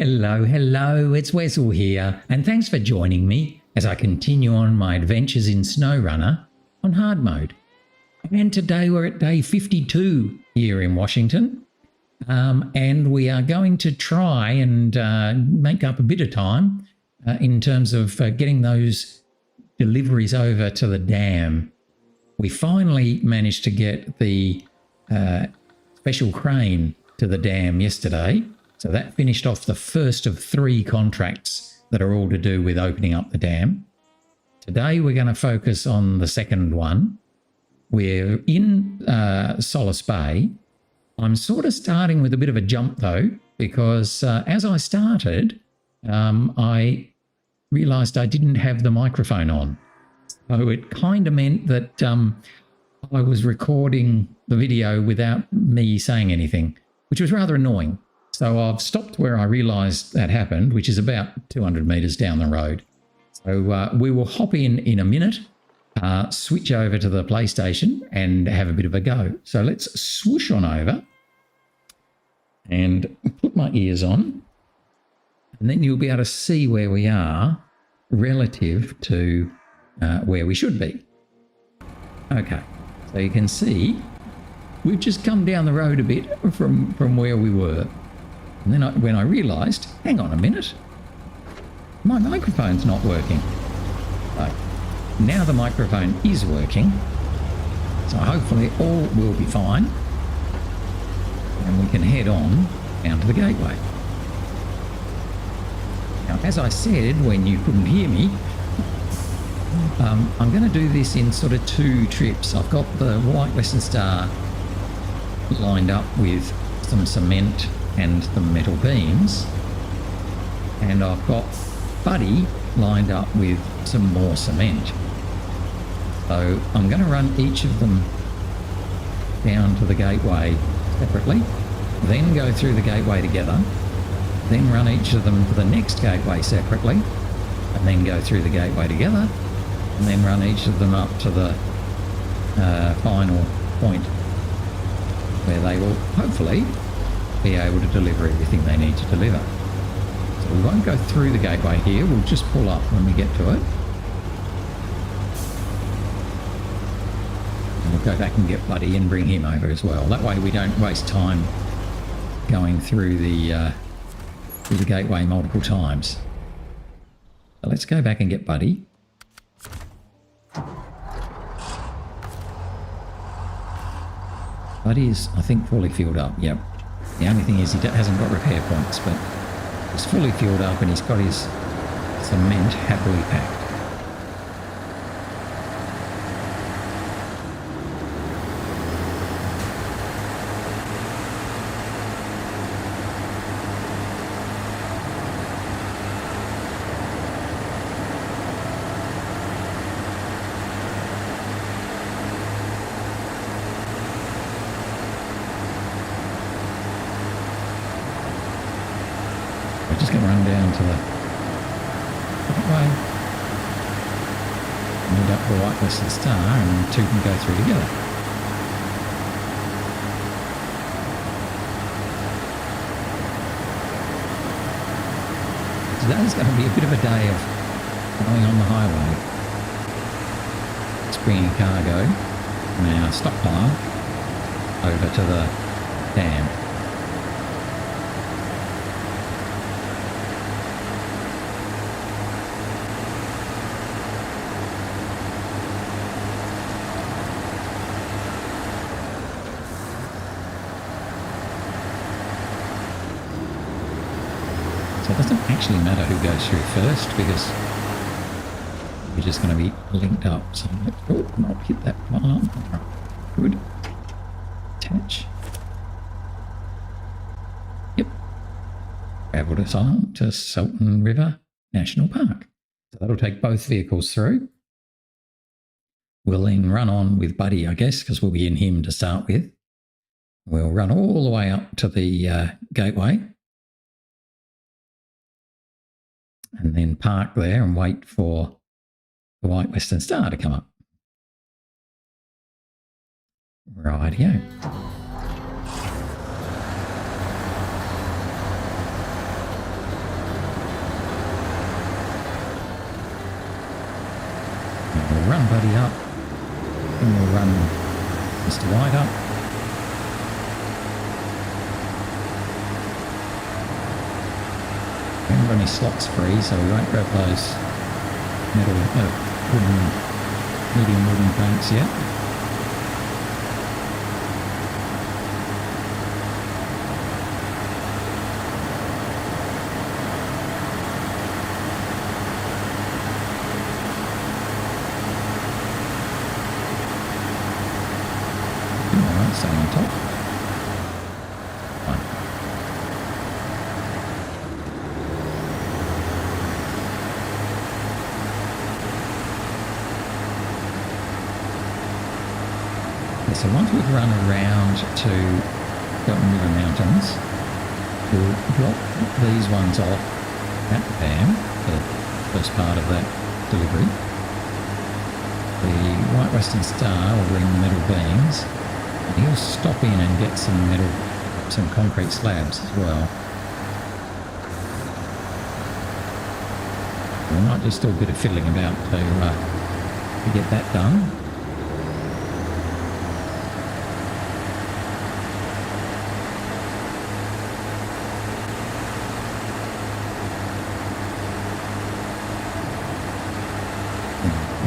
Hello, hello, it's Wessel here, and thanks for joining me as I continue on my adventures in SnowRunner on hard mode. And today we're at day 52 here in Washington, and we are going to try and make up a bit of time in terms of getting those deliveries over to the dam. We finally managed to get the special crane to the dam yesterday. So that finished off the first of 3 contracts that are all to do with opening up the dam. Today we're going to focus on the second one. We're in Solace Bay. I'm sort of starting with a bit of a jump though, because as I started, I realised I didn't have the microphone on. So it kind of meant that I was recording the video without me saying anything, which was rather annoying. So I've stopped where I realised that happened, which is about 200 metres down the road. So we will hop in a minute, switch over to the PlayStation and have a bit of a go. So let's swoosh on over and put my ears on, and then you'll be able to see where we are relative to where we should be. Okay, so you can see we've just come down the road a bit from where we were. And then when I realised, hang on a minute, my microphone's not working. So now the microphone is working, so hopefully all will be fine, and we can head on down to the gateway. Now, as I said when you couldn't hear me, I'm going to do this in sort of 2 trips. I've got the White Western Star lined up with some cement and the metal beams, and I've got Buddy lined up with some more cement. So I'm going to run each of them down to the gateway separately, then go through the gateway together, then run each of them to the next gateway separately, and then go through the gateway together, and then run each of them up to the final point where they will hopefully be able to deliver everything they need to deliver. So we won't go through the gateway here, we'll just pull up when we get to it. And we'll go back and get Buddy and bring him over as well. That way we don't waste time going through the gateway multiple times. So let's go back and get Buddy. Buddy is, I think, fully filled up, yep. The only thing is he hasn't got repair points, but he's fully filled up and he's got his cement happily packed. We're just going to run down to the gateway, meet up the White Western Star, and the 2 can go through together. Today's going to be a bit of a day of going on the highway. It's bringing cargo from our stockpile over to the dam. So it doesn't actually matter who goes through first, because we're just going to be linked up. So let's not hit that pylon. Good. Attach. Yep. Travel us on to Selten River National Park. So that'll take both vehicles through. We'll then run on with Buddy, I guess, because we'll be in him to start with. We'll run all the way up to the gateway, and then park there and wait for the White Western Star to come up. Rightio. we'll run Buddy up. Then we'll run Mr. White up. We haven't got any slots free, so we won't grab those metal, medium wooden planks yet. Alright, stay on top. Fine. So once we've run around to Selten River Mountains, we'll drop these ones off at the dam, the first part of that delivery. The White Western Star will bring the metal beams, and he'll stop in and get some concrete slabs as well. We might just do a bit of fiddling about to get that done.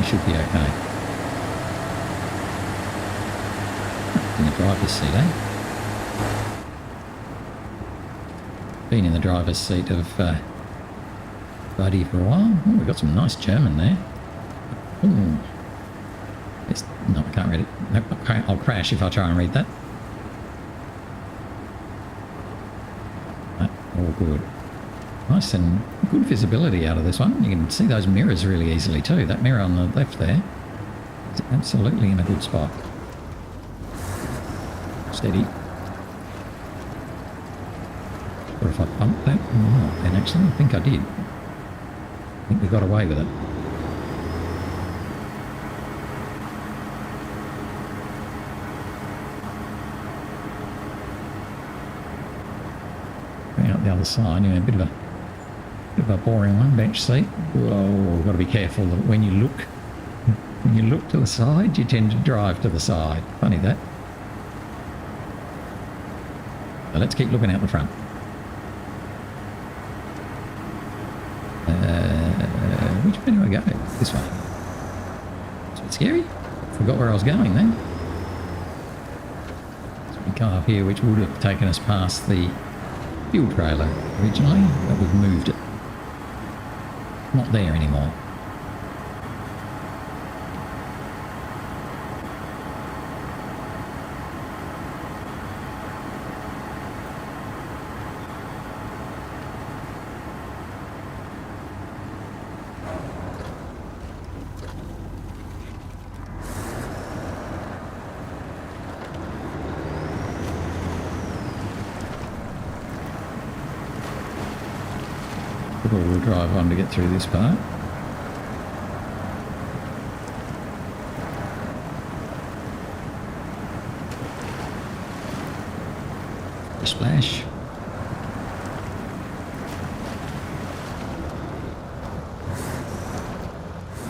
Should be okay. In the driver's seat, eh? Been in the driver's seat of Buddy for a while. Oh, we've got some nice German there. Ooh. No, I can't read it. No, I'll crash if I try and read that. All good. Nice and good visibility out of this one. You can see those mirrors really easily too. That mirror on the left there is absolutely in a good spot. Steady. Or if I bumped that? Oh, then actually, I think I did. I think we got away with it. Going out the other side, you know, a bit of a boring one, bench seat. Whoa, got to be careful that when you look to the side, you tend to drive to the side. Funny that. So let's keep looking out the front. Which way do I go? This way. It's a bit scary. Forgot where I was going then. So we come up here, which would have taken us past the fuel trailer originally, but we've moved it. Not there anymore. We'll drive on to get through this part. Splash.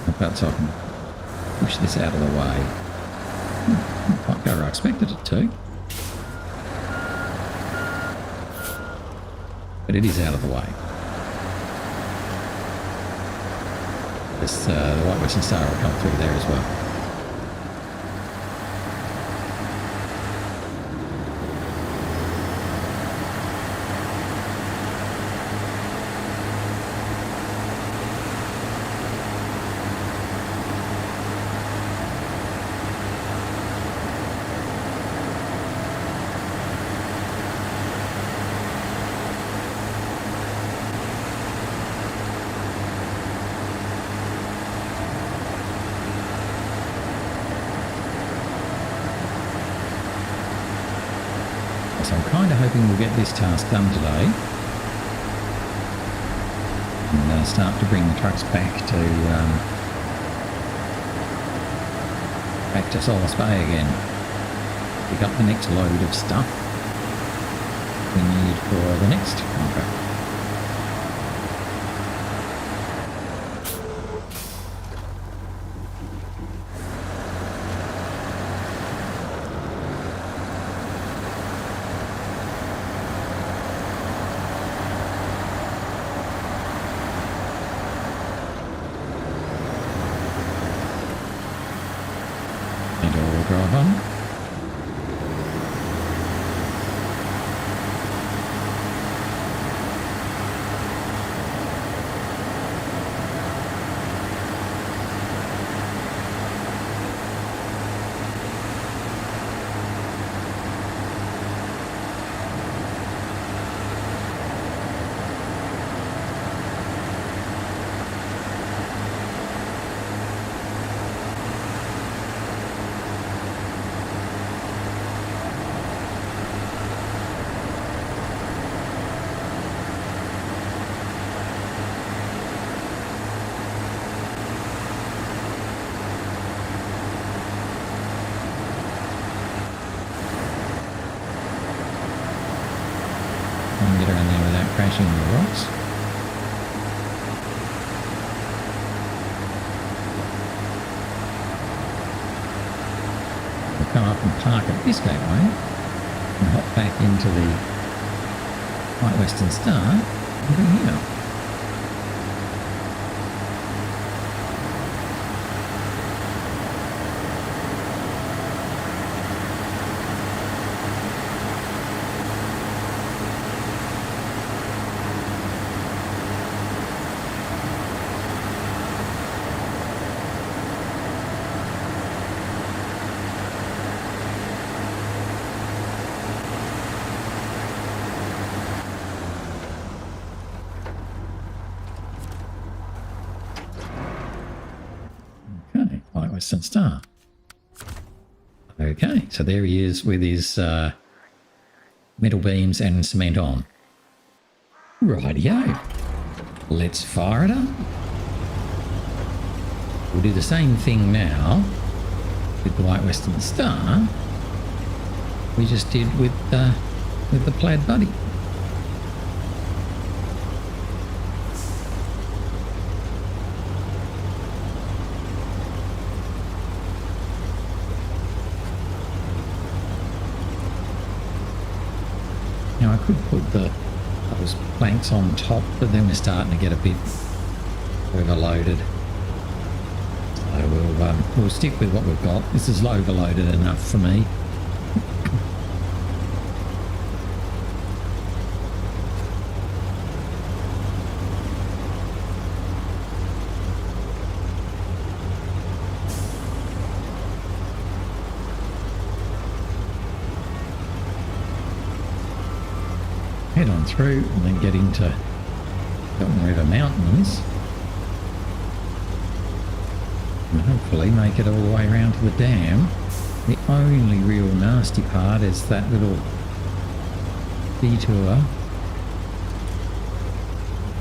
About so I can push this out of the way. Not quite where I expected it to. But it is out of the way. The White Western Star will come through there as well. So I'm kind of hoping we'll get this task done today and start to bring the trucks back to Solace Bay again. Pick up the next load of stuff we need for the next contract. drive on. And get around there without crashing into the rocks. We'll come up and park at this gateway and hop back into the White Western Star and bring him up. Okay, White Western Star. Okay, so there he is with his metal beams and cement on. Rightio. Let's fire it up. We'll do the same thing now with the White Western Star we just did with the PLAD Buddy. Now I could put those planks on top, but then we're starting to get a bit overloaded. So we'll stick with what we've got. This is overloaded enough for me. Head on through and then get into Selten River Mountains and hopefully make it all the way around to the dam. The only real nasty part is that little detour. I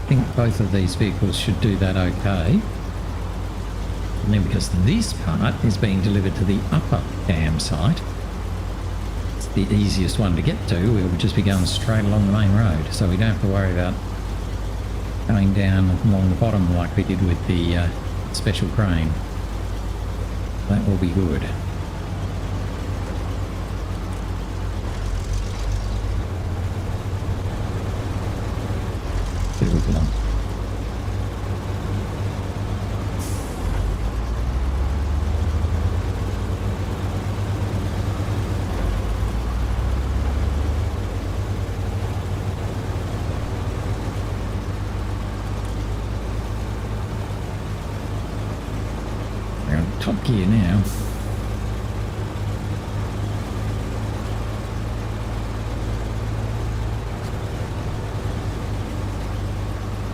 think both of these vehicles should do that okay. And then because this part is being delivered to the upper dam site, the easiest one to get to, we'll just be going straight along the main road, so we don't have to worry about going down along the bottom like we did with the special crane. That will be good. There we go. Top gear now.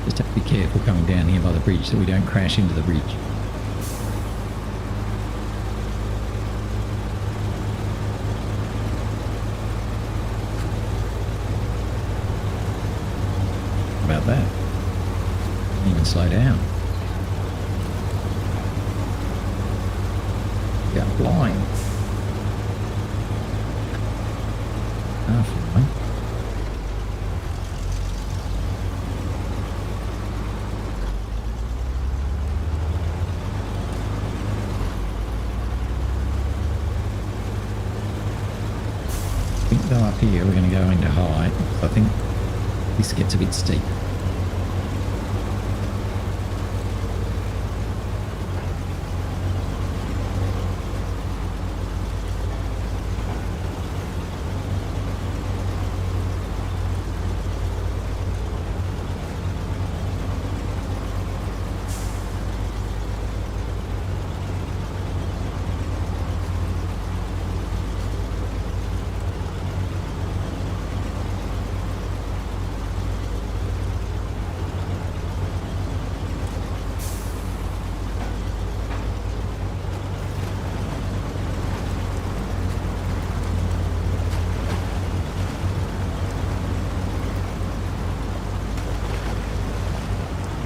Just have to be careful coming down here by the bridge so we don't crash into the bridge. How about that? Didn't even slow down. Yeah, flying. Flying. I think though up here we're going to go into high. I think this gets a bit steep.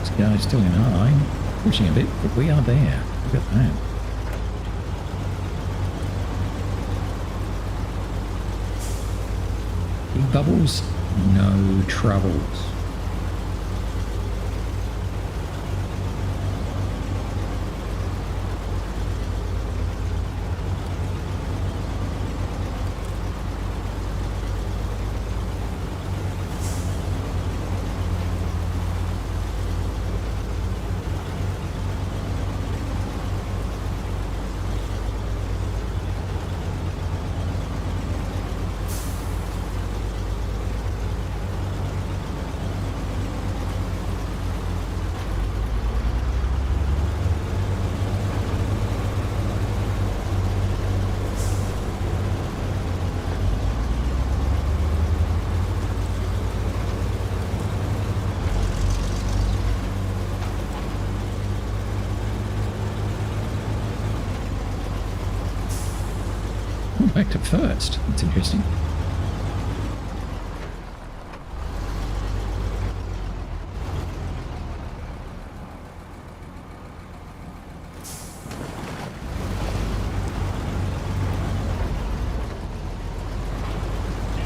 This guy's still in high, pushing a bit, but we are there. Look at that. Big bubbles, no troubles. Back to first. That's interesting.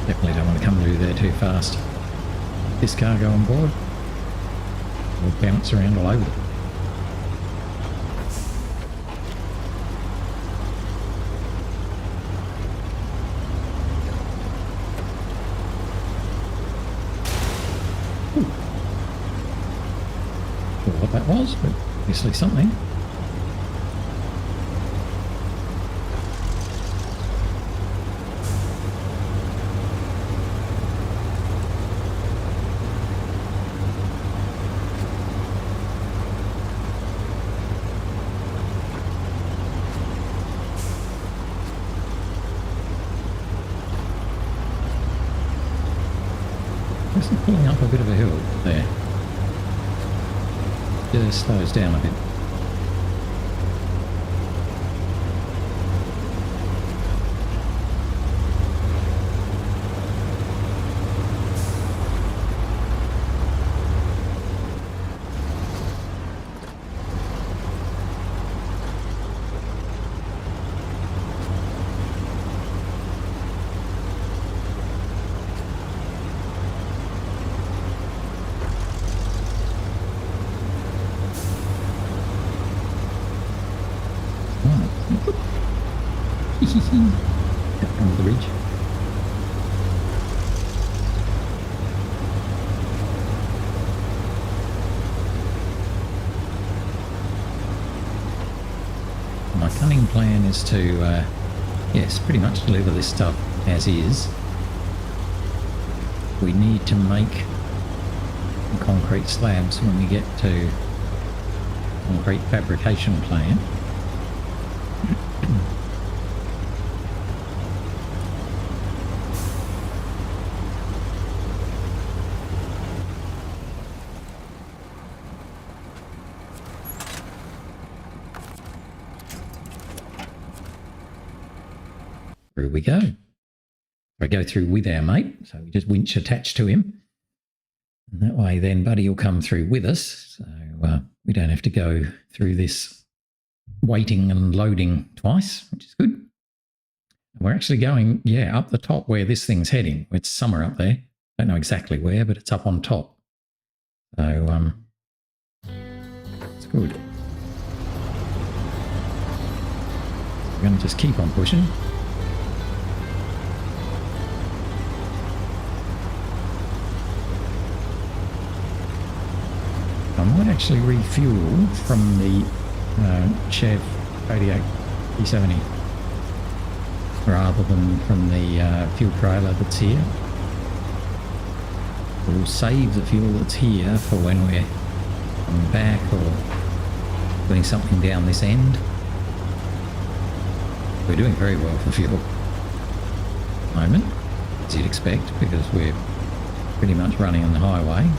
Definitely don't want to come through there too fast. This car go on board, we'll bounce around all over it. What that was, but obviously something. Just pulling up a bit of a hill there. Just slows down a bit. Up on the ridge. My cunning plan is to, yes, pretty much deliver this stuff as is. We need to make concrete slabs when we get to concrete fabrication plant. Through we go. I go through with our mate, so we just winch attached to him. And that way then Buddy will come through with us, so we don't have to go through this waiting and loading twice, which is good. And we're actually going, yeah, up the top where this thing's heading. It's somewhere up there. Don't know exactly where, but it's up on top. So, it's good. We're going to just keep on pushing. I might actually refuel from the Chev Kodiak E70 rather than from the fuel trailer that's here. We'll save the fuel that's here for when we're coming back or doing something down this end. We're doing very well for fuel at the moment, as you'd expect, because we're pretty much running on the highway.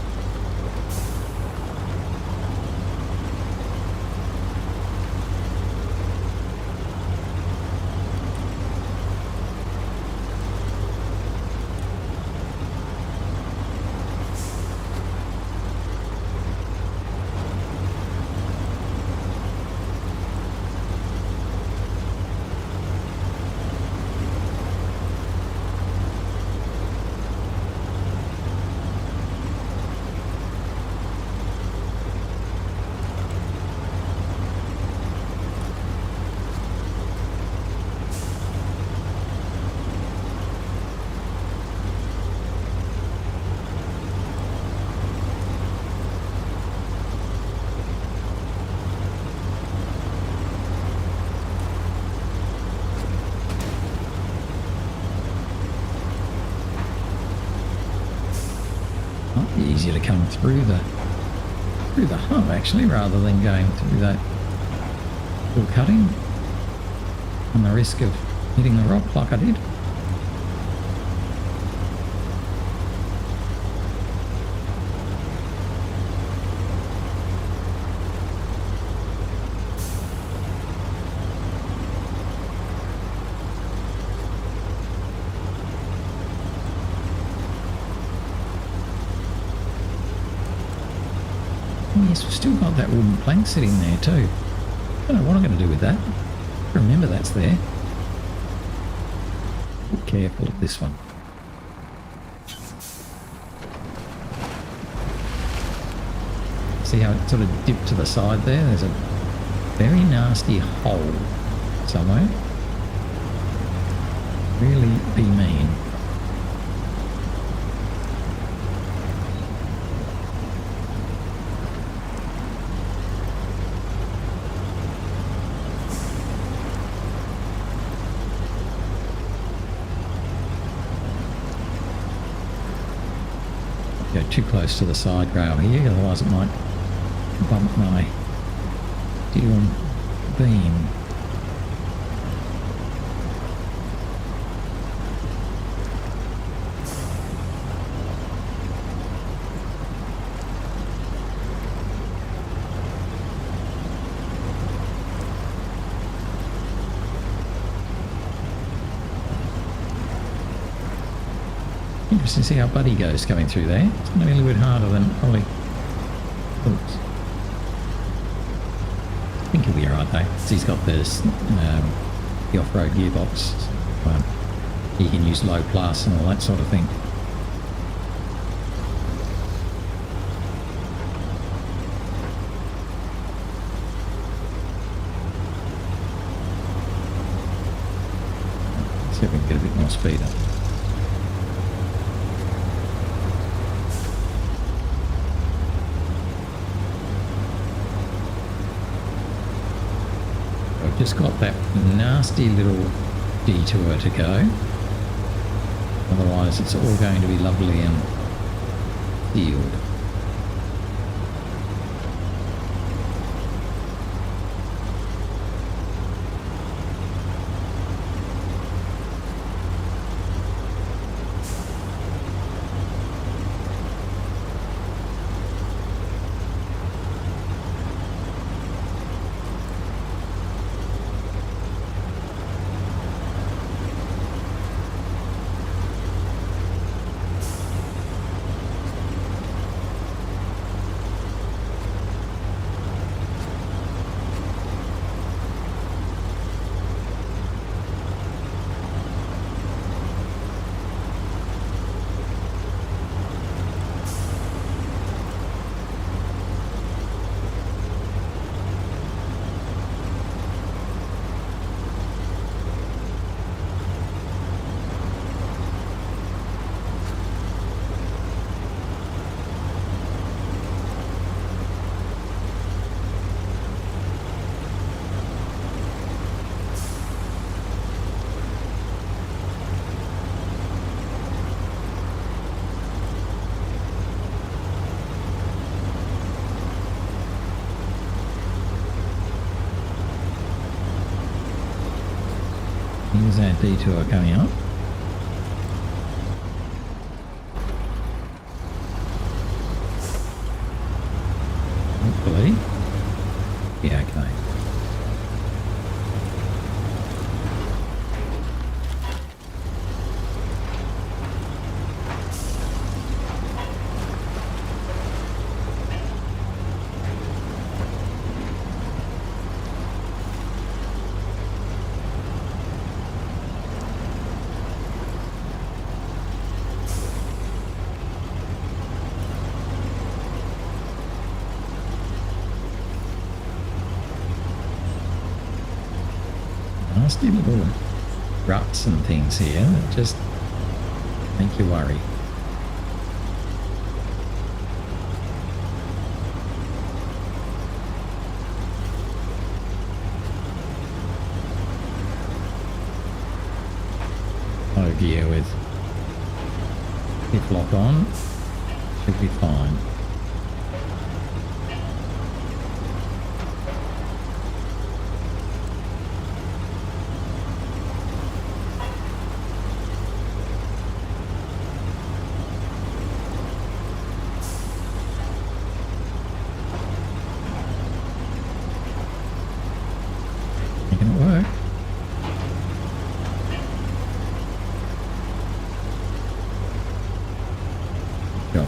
easier to come through the hub actually, rather than going through that full cutting and the risk of hitting the rock like I did. Oh yes, we've still got that wooden plank sitting there too. I don't know what I'm going to do with that. Remember that's there. Be careful of this one. See how it sort of dipped to the side there? There's a very nasty hole somewhere. Really be mean. Go too close to the side rail here, otherwise it might bump my steel beam. Interesting to see how Buddy goes coming through there. It's going to be a little bit harder than probably thought. I think he'll be alright though. So he's got this the off-road gearbox. He can use low plus and all that sort of thing. See if we can get a bit more speed up. Just got that nasty little detour to go. Otherwise it's all going to be lovely and sealed. Here's our detour coming up. Hopefully. Yeah, okay. Nasty little ruts and things here that just make you worry. Low gear with hip lock on, Should be fine. Making it work. Go.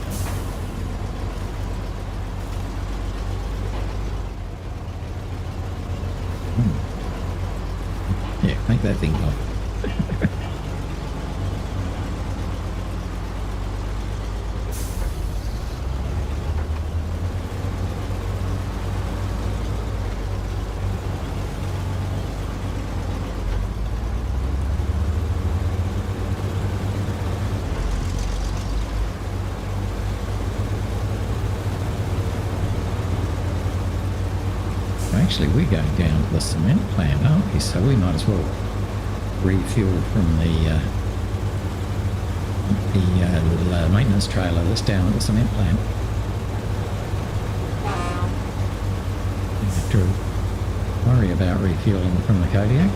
Yeah, make that thing go. Actually, we're going down to the cement plant, aren't we? So we might as well refuel from the little maintenance trailer that's down at the cement plant. Don't have to worry about refueling from the Kodiak.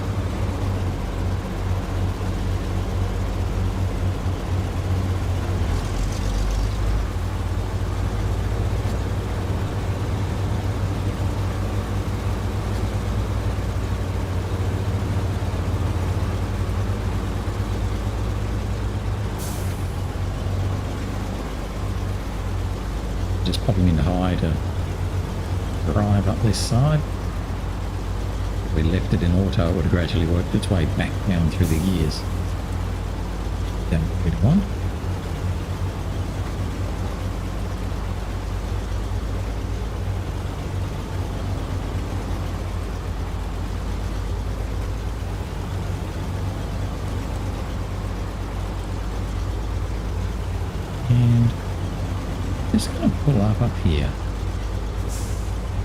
Just popping into high to drive up this side. If we left it in auto, it would have gradually worked its way back down through the gears. Down to 31. And just going to pull up here.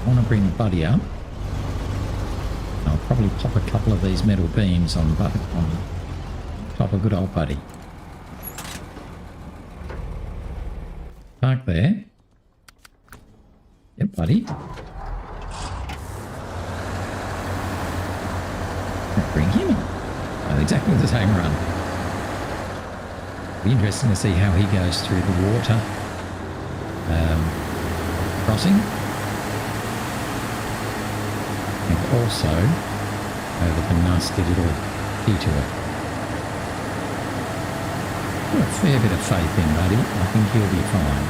I want to bring Buddy up. I'll probably pop a couple of these metal beams on top of good old Buddy. Park there. Yep, Buddy. Bring him up. Oh, exactly the same run. Be interesting to see how he goes through the water. Crossing, and also over the nasty little detour. Got a fair bit of faith in Buddy. I think he'll be fine.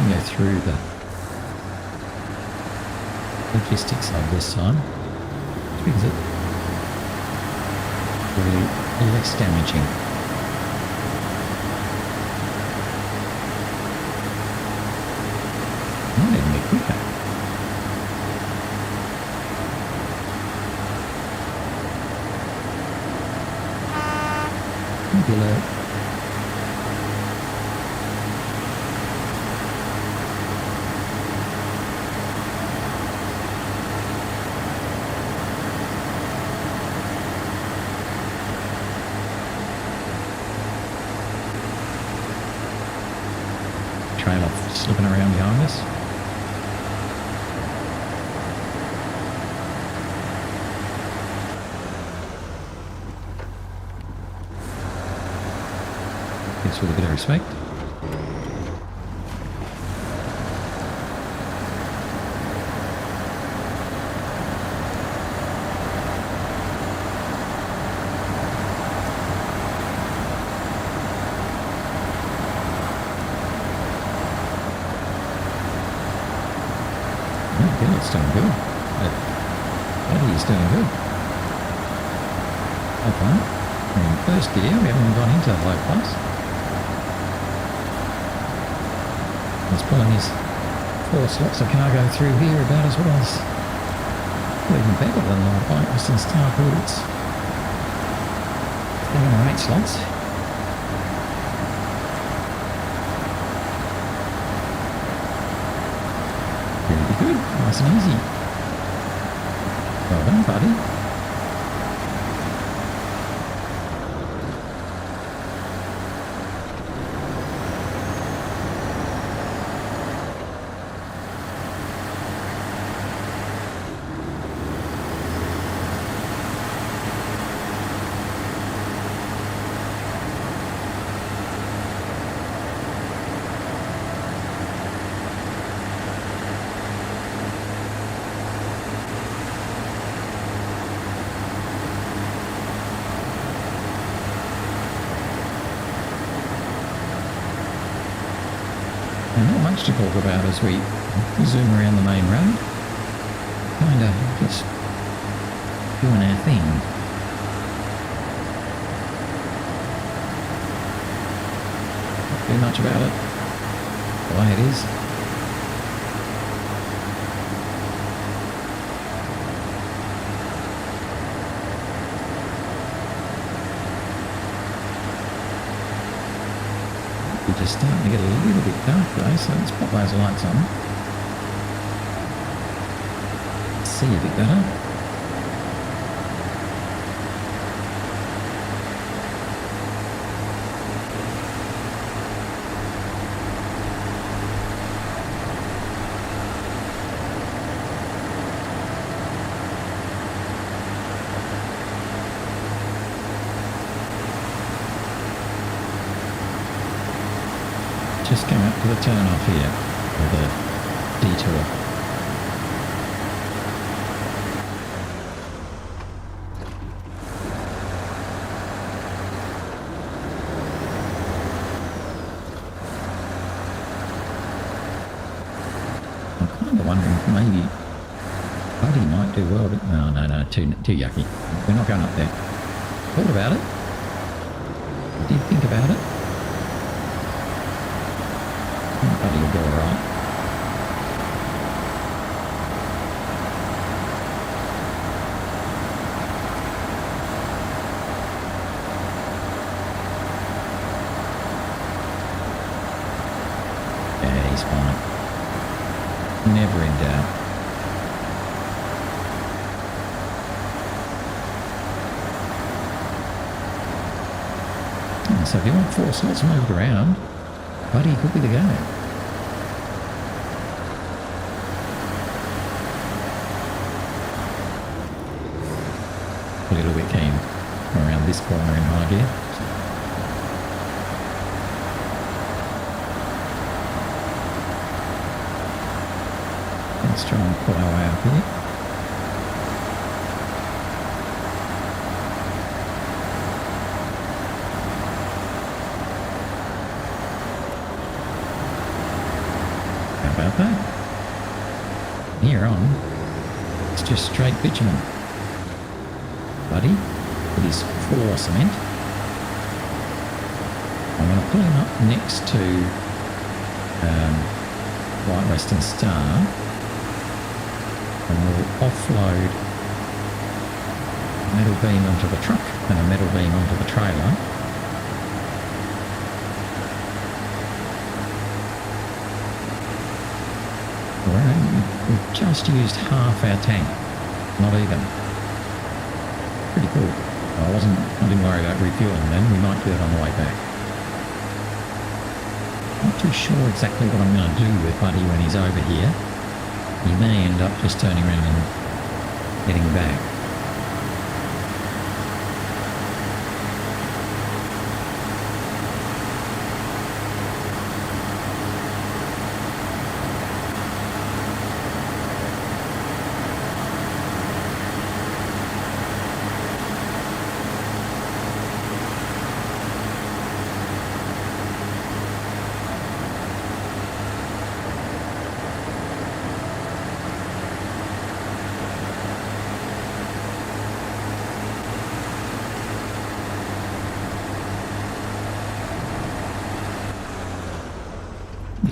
Go through the logistics of this time because it's really less damaging. Might even be quicker. Maybe alert. Trailer slipping around behind us. Guess with a bit of respect. Gillet's doing good. But Buddy's doing good. Okay. We're in first gear. We haven't gone into low plus. He's pulling his 4 slots of cargo through here about as well as, well, even better than the White Western Star Hoods. 7 or 8 slots. Really good. Nice and easy. Well done, buddy. And not much to talk about as we zoom around the main road. Kind of just doing our thing. Not too much about it. The way it is. We're just starting to get a little bit dark though, so let's pop those lights on. See a bit better. Just came up to the turn off here, or the detour. I'm kind of wondering if maybe Buddy might do well, but no, too yucky. We're not going up there. Thought about it. I did think about it. Buddy will go alright. Yeah, he's fine. Never in doubt. And so if you want 4 slots moved around, Buddy could be the guy. A little bit keen around this corner in high gear. Let's try and pull our way up here. How about that? Here on, it's just straight bitumen. Buddy with his 4 cement. I'm going to pull him up next to White Western Star, and we'll offload a metal beam onto the truck and a metal beam onto the trailer. We've just used half our tank, not even. Pretty cool. I didn't worry about refueling then. We might do it on the way back. Not too sure exactly what I'm going to do with Buddy when he's over here. He may end up just turning around and heading back.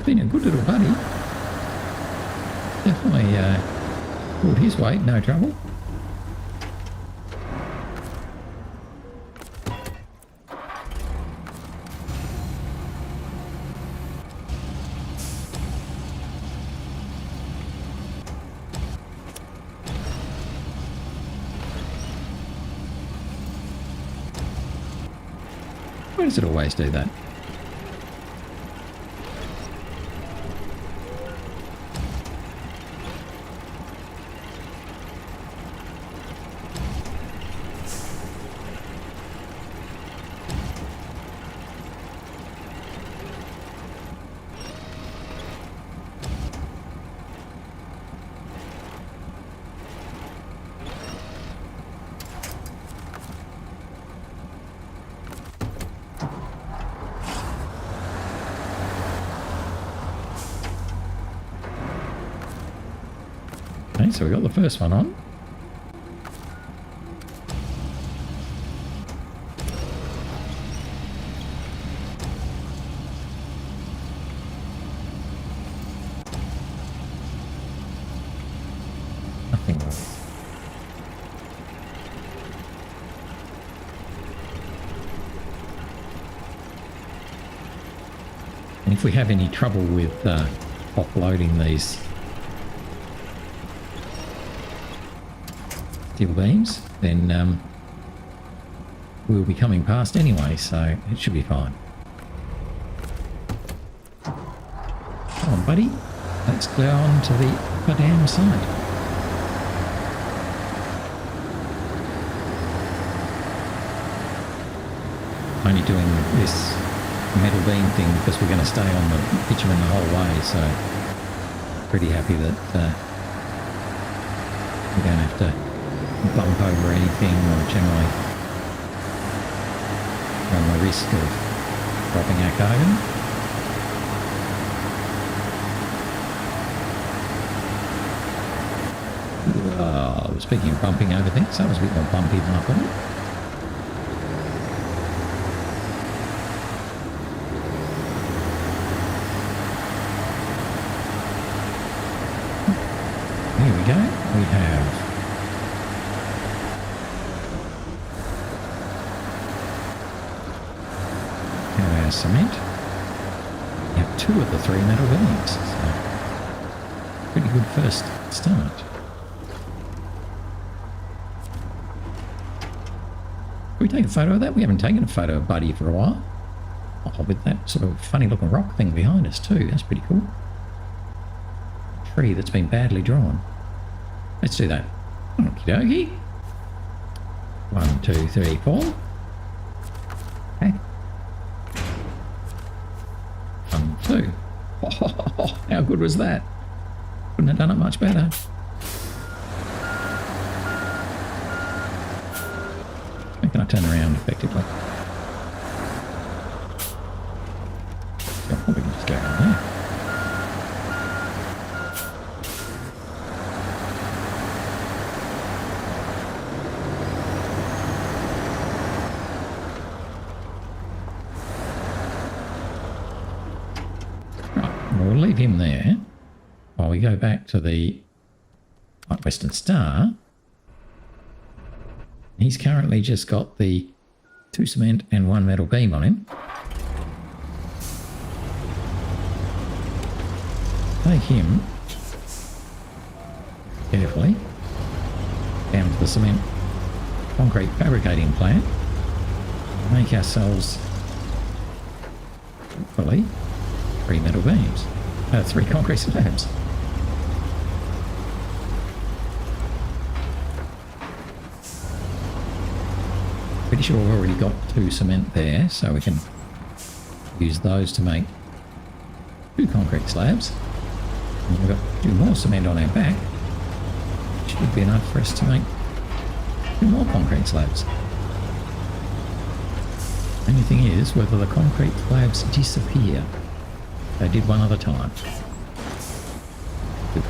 been a good little buddy. Definitely pulled his weight, no trouble. Why does it always do that? Okay, so we got the first one on. Nothing wrong. And if we have any trouble with offloading these steel beams, then we'll be coming past anyway, so it should be fine. Come on, buddy. Let's go on to the upper dam side. Only doing this metal beam thing because we're going to stay on the bitumen the whole way, so pretty happy that we don't have to bump over anything or generally run the risk of dropping our carbon. Oh, speaking of bumping over things, that was a bit more bumpy than I thought. Here we go. We have our cement. We have 2 of the 3 metal beams. So pretty good first start. Can we take a photo of that? We haven't taken a photo of Buddy for a while. Oh, with that sort of funny looking rock thing behind us too. That's pretty cool. Tree that's been badly drawn. Let's do that. Okie dokie. 1, 2, 3, 4. Okay. 1, 2. Oh, how good was that? Couldn't have done it much better. How can I turn around effectively? So we can just go around there. We'll leave him there while we go back to the Western Star. He's currently just got the 2 cement and 1 metal beam on him. Take him carefully down to the cement concrete fabricating plant. Make ourselves hopefully 3 metal beams. 3 concrete slabs. Pretty sure we've already got 2 cement there, so we can use those to make 2 concrete slabs. And we've got 2 more cement on our back. Should be enough for us to make 2 more concrete slabs. Only thing is whether the concrete slabs disappear. They did one other time. Good.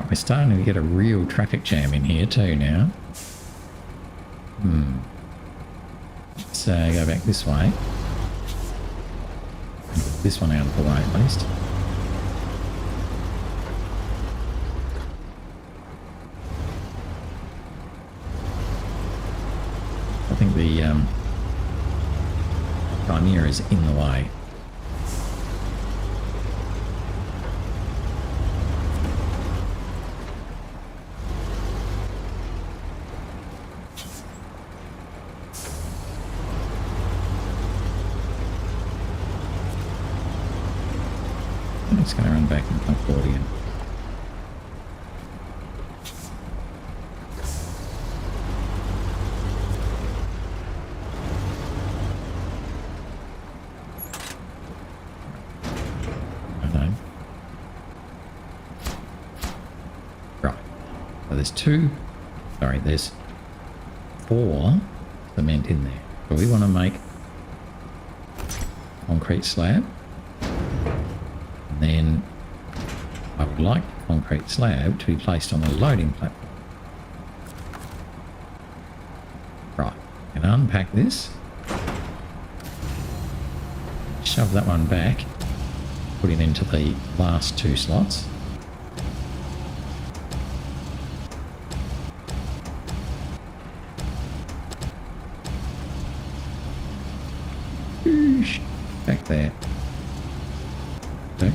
we're starting to get a real traffic jam in here too now. Let's go back this way. Get this one out of the way at least. I think the Chimera is in the way. It's going to run back and come forward again. Right. So there's 4 cement in there. So we want to make concrete slab. Then I would like the concrete slab to be placed on the loading platform. Right, and unpack this. Shove that one back. Put it into the last 2 slots. Back there. Okay.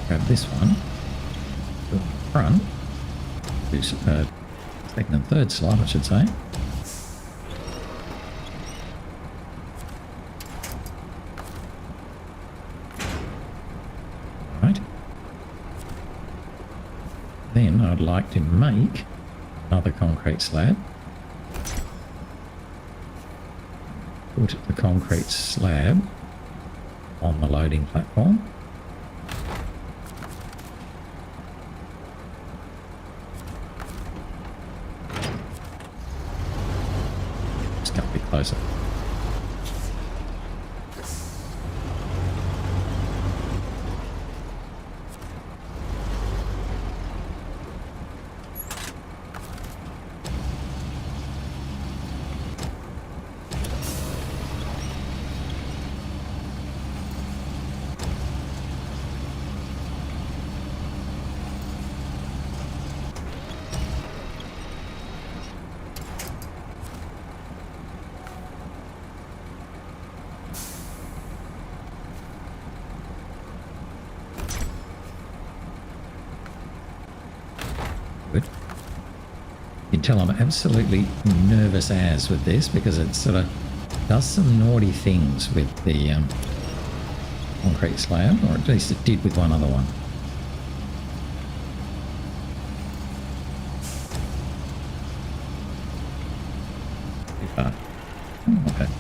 Grab this one, put it in front, do second and third slot, I should say. Right. Then I'd like to make another concrete slab. Put the concrete slab on the loading platform. Closer. You can tell I'm absolutely nervous as with this because it sort of does some naughty things with the concrete slab, or at least it did with one other one. Too far. Okay.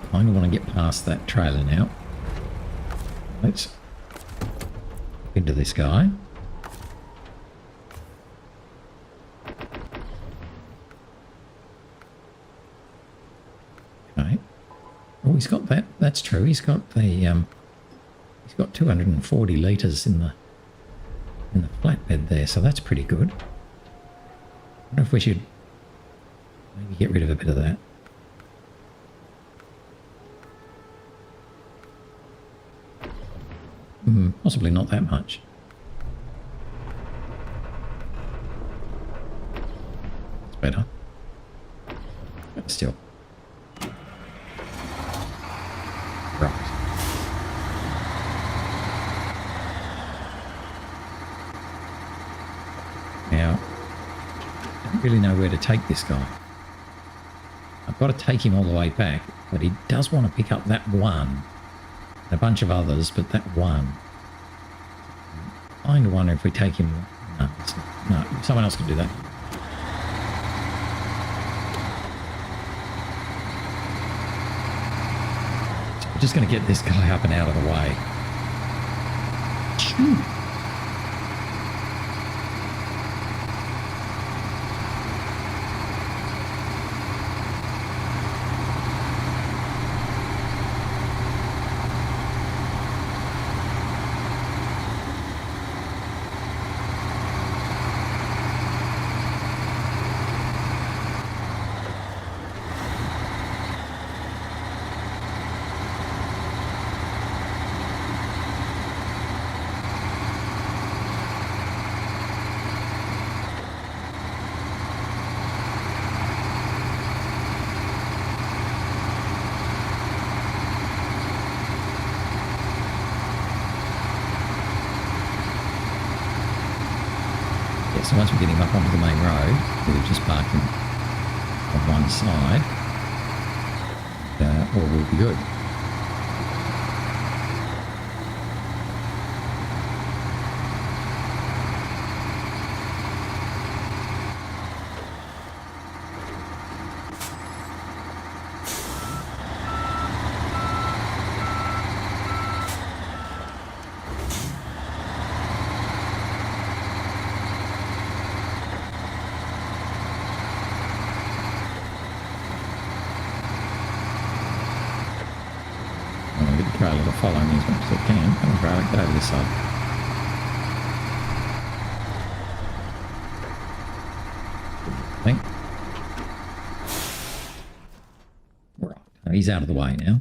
I kind of want to get past that trailer now. Let's look into this guy. Okay. Oh, he's got that. That's true. He's got the he's got 240 litres in the flatbed there, so that's pretty good. I wonder if we should maybe get rid of a bit of that. Possibly not that much. better. But still. Right. Now, I don't really know where to take this guy. I've got to take him all the way back, but he does want to pick up that one. A bunch of others, but that one. I kind of wonder if we take him... No, someone else can do that. So we're just going to get this guy up and out of the way. Shoo. So once we get him up onto the main road, we'll just park him on one side, or we'll be good. Trailer to follow me as much as I can. Come on, trailer, get over this side. Think. Right, he's out of the way now.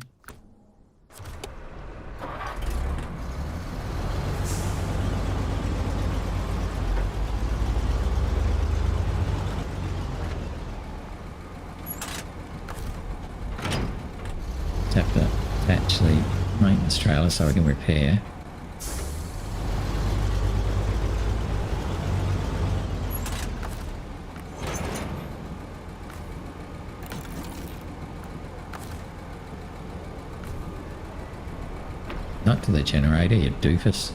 Just have to attach the maintenance trailer so I can repair. Not to the generator, you doofus.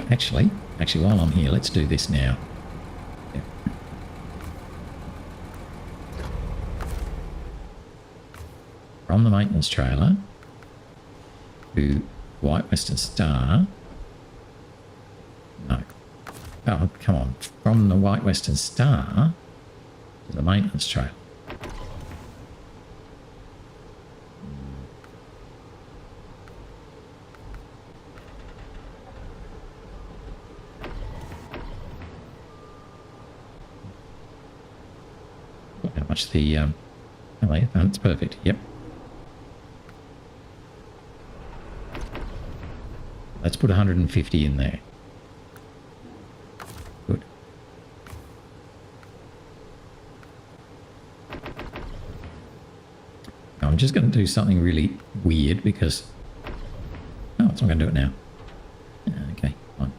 Actually, while I'm here, let's do this now. From the maintenance trailer to White Western Star. No. Oh, come on. From the White Western Star to the maintenance trailer. Look how much the... oh, yeah, that's perfect. Yep. Let's put 150 in there. Good. Now I'm just going to do something really weird because... Oh, it's not going to do it now. Okay, fine.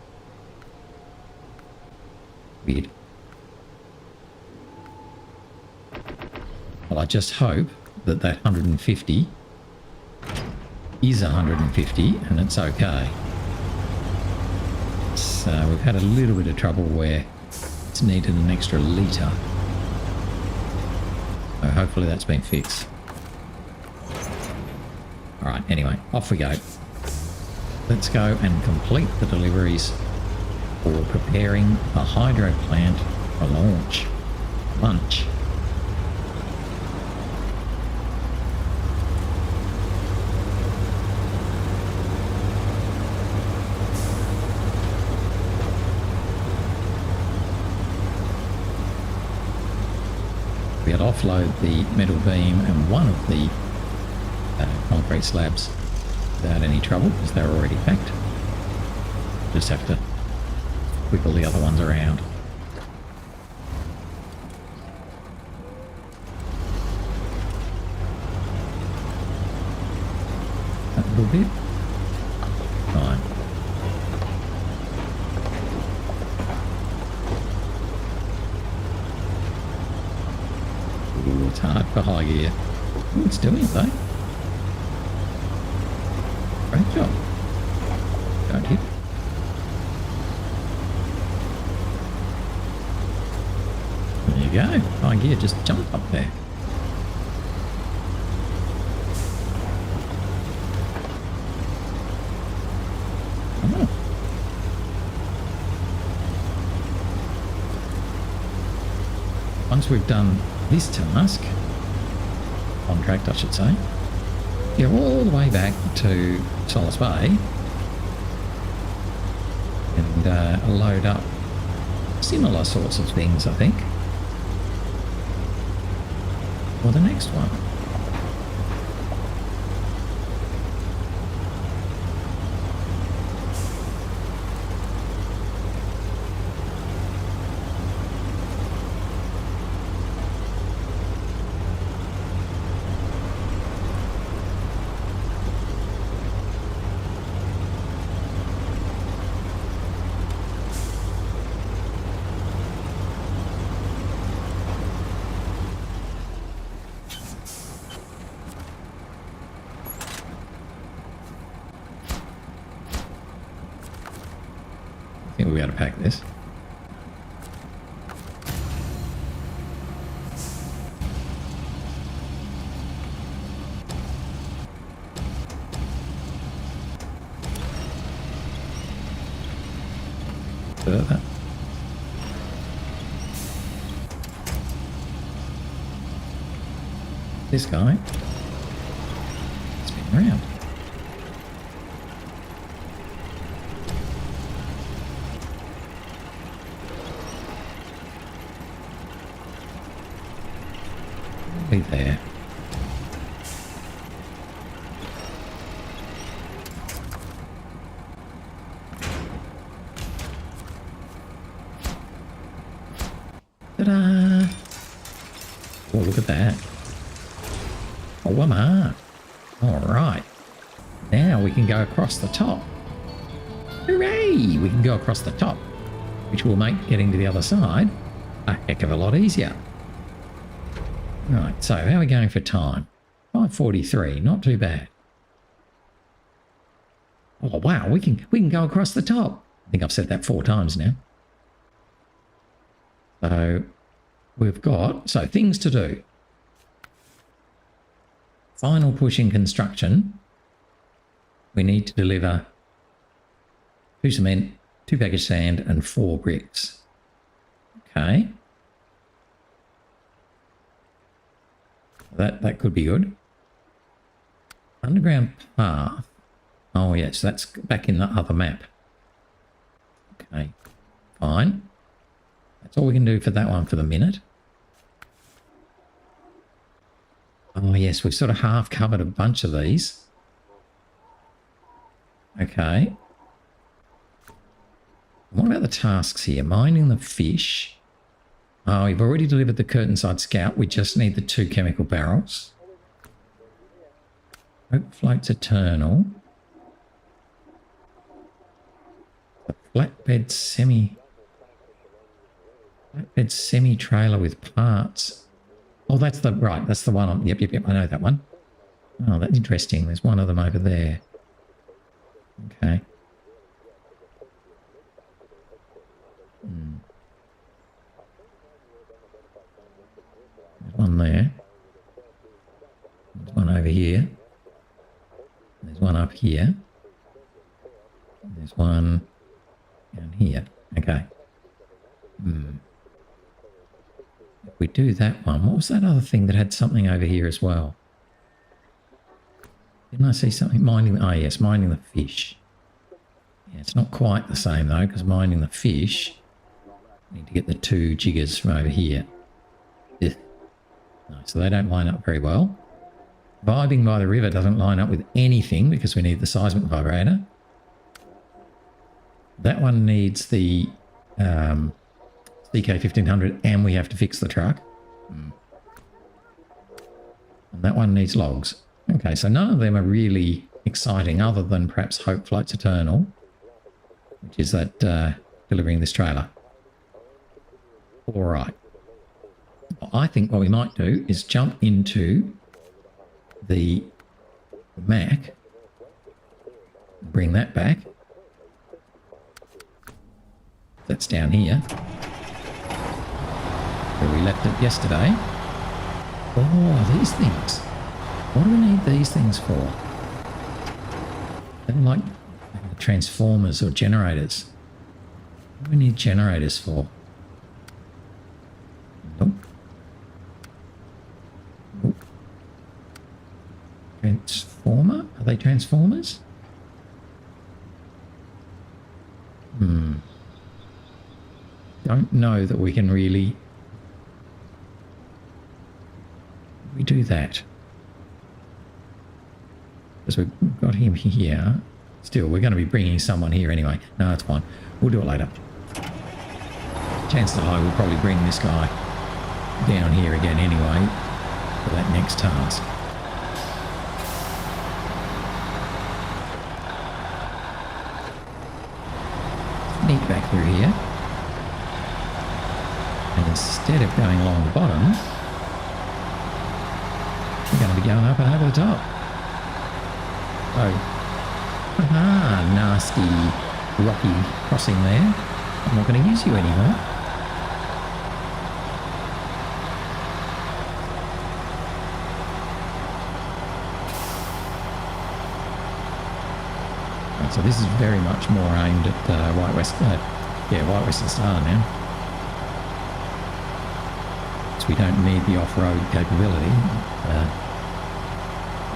Weird. Well, I just hope that that 150 is 150 and it's okay. So we've had a little bit of trouble where it's needed an extra litre. So hopefully that's been fixed. Alright, anyway, off we go. Let's go and complete the deliveries for preparing a hydro plant for launch. Lunch. We had offload the metal beam and one of the concrete slabs without any trouble because they were already packed. Just have to wiggle the other ones around. A little bit. Fine. Ooh, it's hard for high gear. Ooh, it's doing it though. Great job. Don't hit. There you go. High gear just jumped up there. Oh. Once we've done this task, contract I should say, get all the way back to Solace Bay and load up similar sorts of things, I think, for the next one. I think we got to pack this. Further. This guy. Spin around. There. Ta-da! Oh, look at that. Oh, a mark. All right. Now we can go across the top. Hooray! We can go across the top, which will make getting to the other side a heck of a lot easier. Right, so how are we going for time? 5:43, not too bad. Oh wow, we can go across the top. I think I've said that 4 times now. So we've got things to do. Final push in construction. We need to deliver 2 cement, 2 package sand, and 4 bricks. Okay. That could be good. Underground path. Oh yes, that's back in the other map. Okay, fine. That's all we can do for that one for the minute. Oh yes, we've sort of half covered a bunch of these. Okay. What about the tasks here? Mining the fish. Oh, we've already delivered the curtainside scout. We just need the 2 chemical barrels. Hope floats eternal. The flatbed semi trailer with parts. Oh, that's the one. Yep. I know that one. Oh, that's interesting. There's one of them over there. Okay. There's one there. There's one over here. There's one up here. There's one down here. Okay. If we do that one, what was that other thing that had something over here as well? Didn't I see something? Mining. Oh yes, mining the fish. Yeah, it's not quite the same though, because mining the fish, I need to get the 2 jiggers from over here. Ugh. No, so they don't line up very well. Vibing by the river doesn't line up with anything because we need the seismic vibrator. That one needs the CK1500 and we have to fix the truck. And that one needs logs. Okay, so none of them are really exciting other than perhaps Hope Floats Eternal, which is that delivering this trailer. All right. I think what we might do is jump into the Mack, bring that back. That's down here where we left it yesterday. Oh, these things. What do we need these things for? They're like transformers or generators. What do we need generators for? Nope. Nope. Transformer? Are they transformers? Don't know that we can really do that. Because we've got him here. Still, we're going to be bringing someone here anyway. No, it's fine. We'll do it later. Chances are we'll probably bring this guy down here again anyway for that next task. Sneak back through here. And instead of going along the bottom, we're going to be going up and over the top. Oh, nasty rocky crossing there. I'm not going to use you anymore. Right, so this is very much more aimed at White Western Star now. So we don't need the off-road capability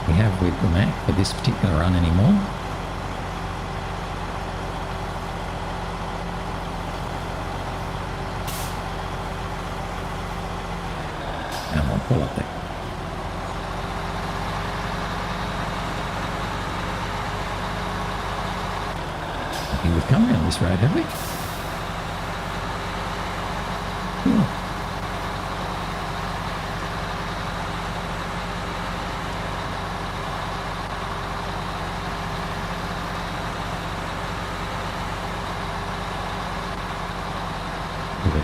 we have with the Mack for this particular run anymore. And I'll pull up there. I think we've come around this road, have we? Cool.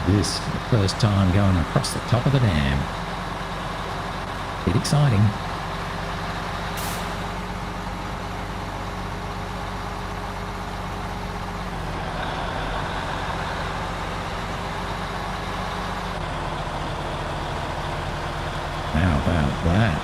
This for the first time going across the top of the dam. Bit exciting. How about that?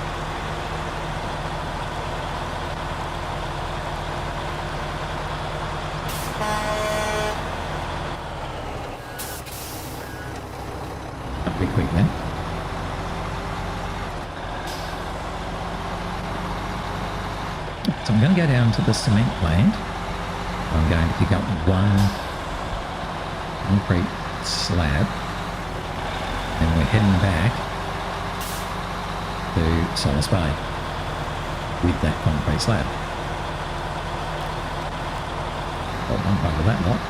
Pretty quick then. So I'm going to go down to the cement plant. I'm going to pick up one concrete slab and we're heading back to Solace Bay with that concrete slab. Got one part of that lot.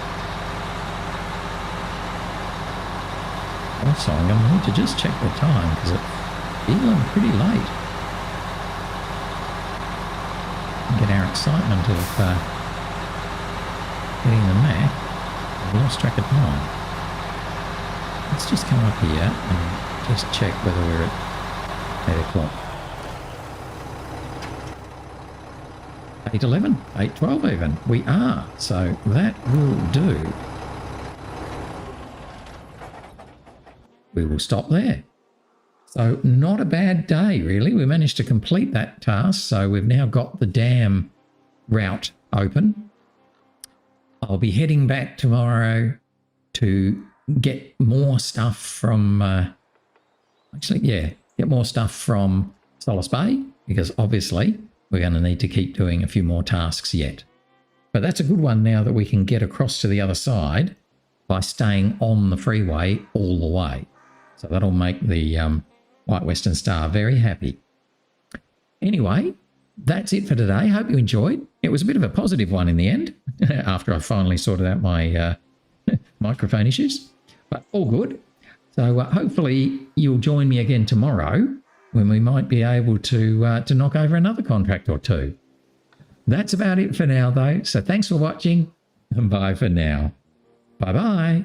Also, I'm going to need to just check the time because it's feeling pretty late. Get our excitement of getting the Mack. I've lost track of time. Let's just come up here and just check whether we're at 8 o'clock. 8:11, 8:12 even. We are, so that will do. We will stop there. So not a bad day, really. We managed to complete that task. So we've now got the dam route open. I'll be heading back tomorrow to get more stuff from, get more stuff from Solace Bay, because obviously we're going to need to keep doing a few more tasks yet. But that's a good one now that we can get across to the other side by staying on the freeway all the way. So that'll make the White Western Star very happy. Anyway, that's it for today. Hope you enjoyed. It was a bit of a positive one in the end after I finally sorted out my microphone issues, but all good. So hopefully you'll join me again tomorrow when we might be able to knock over another contract or two. That's about it for now though. So thanks for watching and bye for now. Bye-bye.